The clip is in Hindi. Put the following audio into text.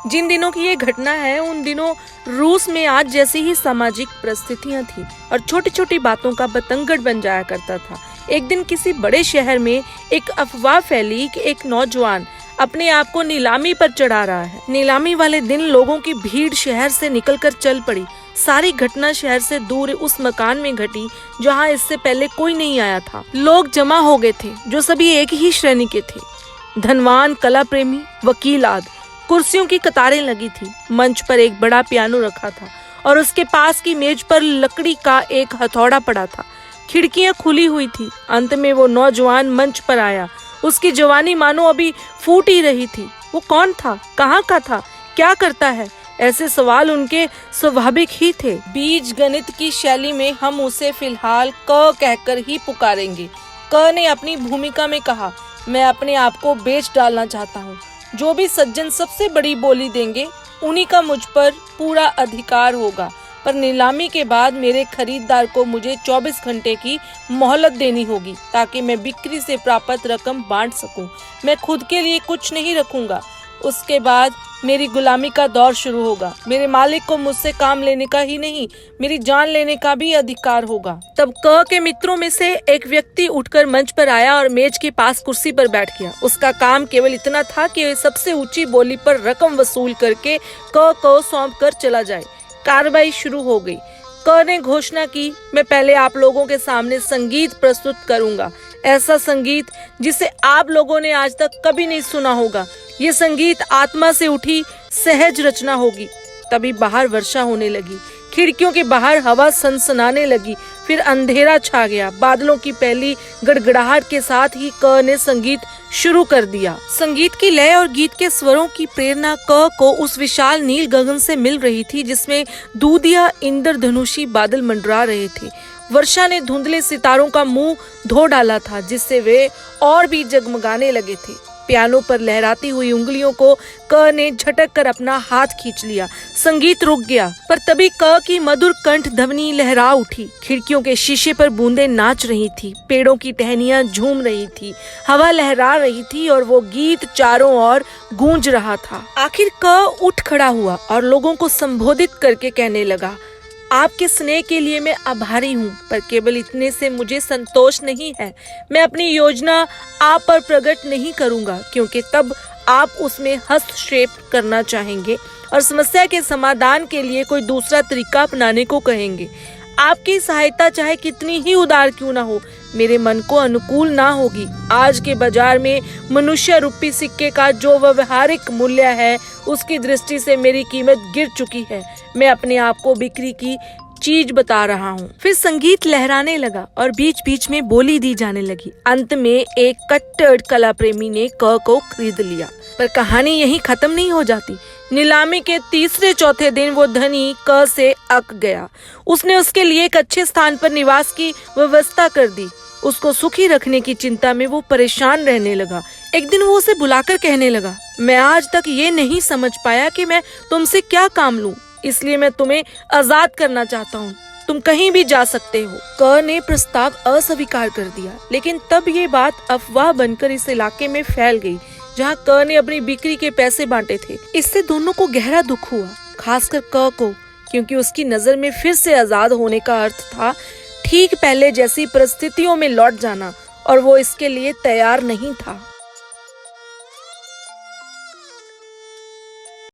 जिन दिनों की ये घटना है उन दिनों रूस में आज जैसी ही सामाजिक परिस्थितियां थी और छोटी छोटी बातों का बतंगड़ बन जाया करता था। एक दिन किसी बड़े शहर में एक अफवाह फैली कि एक नौजवान अपने आप को नीलामी पर चढ़ा रहा है। नीलामी वाले दिन लोगों की भीड़ शहर से निकलकर चल पड़ी। सारी घटना शहर से दूर उस मकान में घटी जहां इससे पहले कोई नहीं आया था। लोग जमा हो गए थे जो सभी एक ही श्रेणी के थे, धनवान, कला प्रेमी, वकील आदि। कुर्सियों की कतारें लगी थी। मंच पर एक बड़ा पियानो रखा था और उसके पास की मेज पर लकड़ी का एक हथौड़ा पड़ा था। खिड़कियां खुली हुई थी। अंत में वो नौजवान मंच पर आया। उसकी जवानी मानो अभी फूट ही रही थी। वो कौन था, कहाँ का था, क्या करता है, ऐसे सवाल उनके स्वाभाविक ही थे। बीज गणित की शैली में हम उसे फिलहाल क कहकर ही पुकारेंगे। क ने अपनी भूमिका में कहा, मैं अपने आप को बेच डालना चाहता हूँ। जो भी सज्जन सबसे बड़ी बोली देंगे उन्हीं का मुझ पर पूरा अधिकार होगा, पर नीलामी के बाद मेरे खरीदार को मुझे 24 घंटे की मोहलत देनी होगी ताकि मैं बिक्री से प्राप्त रकम बांट सकूं। मैं खुद के लिए कुछ नहीं रखूंगा। उसके बाद मेरी गुलामी का दौर शुरू होगा। मेरे मालिक को मुझसे काम लेने का ही नहीं, मेरी जान लेने का भी अधिकार होगा। तब क के मित्रों में से एक व्यक्ति उठकर मंच पर आया और मेज के पास कुर्सी पर बैठ गया। उसका काम केवल इतना था कि सबसे ऊंची बोली पर रकम वसूल करके क को सौंप कर चला जाए। कार्रवाई शुरू हो गई। क ने घोषणा की, मैं पहले आप लोगों के सामने संगीत प्रस्तुत करूंगा, ऐसा संगीत जिसे आप लोगों ने आज तक कभी नहीं सुना होगा। ये संगीत आत्मा से उठी सहज रचना होगी। तभी बाहर वर्षा होने लगी। खिड़कियों के बाहर हवा सनसनाने लगी। फिर अंधेरा छा गया। बादलों की पहली गड़गड़ाहट के साथ ही क ने संगीत शुरू कर दिया। संगीत की लय और गीत के स्वरों की प्रेरणा क को उस विशाल नील गगन से मिल रही थी जिसमें दूधिया इंद्रधनुषी बादल मंडरा रहे थे। वर्षा ने धुंधले सितारों का मुंह धो डाला था जिससे वे और भी जगमगाने लगे थे। पियानो पर लहराती हुई उंगलियों को क ने झटक कर अपना हाथ खींच लिया। संगीत रुक गया, पर तभी क की मधुर कंठ ध्वनि लहरा उठी। खिड़कियों के शीशे पर बूंदें नाच रही थी, पेड़ों की टहनियां झूम रही थी, हवा लहरा रही थी और वो गीत चारों ओर गूंज रहा था। आखिर क उठ खड़ा हुआ और लोगों को संबोधित करके कहने लगा, आपके स्नेह के लिए मैं आभारी हूँ, पर केवल इतने से मुझे संतोष नहीं है। मैं अपनी योजना आप पर प्रकट नहीं करूँगा क्योंकि तब आप उसमें हस्तक्षेप करना चाहेंगे और समस्या के समाधान के लिए कोई दूसरा तरीका अपनाने को कहेंगे। आपकी सहायता चाहे कितनी ही उदार क्यों ना हो, मेरे मन को अनुकूल ना होगी। आज के बाजार में मनुष्य रूपी सिक्के का जो व्यवहारिक मूल्य है उसकी दृष्टि से मेरी कीमत गिर चुकी है। मैं अपने आप को बिक्री की चीज बता रहा हूँ। फिर संगीत लहराने लगा और बीच बीच में बोली दी जाने लगी। अंत में एक कट्टर कला प्रेमी ने क को खरीद लिया। पर कहानी यहीं खत्म नहीं हो जाती। नीलामी के तीसरे चौथे दिन वो धनी क से अक गया। उसने उसके लिए एक अच्छे स्थान पर निवास की व्यवस्था कर दी। उसको सुखी रखने की चिंता में वो परेशान रहने लगा। एक दिन वो उसे बुलाकर कहने लगा, मैं आज तक ये नहीं समझ पाया कि मैं तुमसे क्या काम लूं, इसलिए मैं तुम्हें आजाद करना चाहता हूँ। तुम कहीं भी जा सकते हो। क ने प्रस्ताव अस्वीकार कर दिया, लेकिन तब ये बात अफवाह बनकर इस इलाके में फैल गई जहाँ क ने अपनी बिक्री के पैसे बांटे थे। इससे दोनों को गहरा दुख हुआ, खासकर क को, क्योंकि उसकी नजर में फिर से आजाद होने का अर्थ था ठीक पहले जैसी परिस्थितियों में लौट जाना, और वो इसके लिए तैयार नहीं था।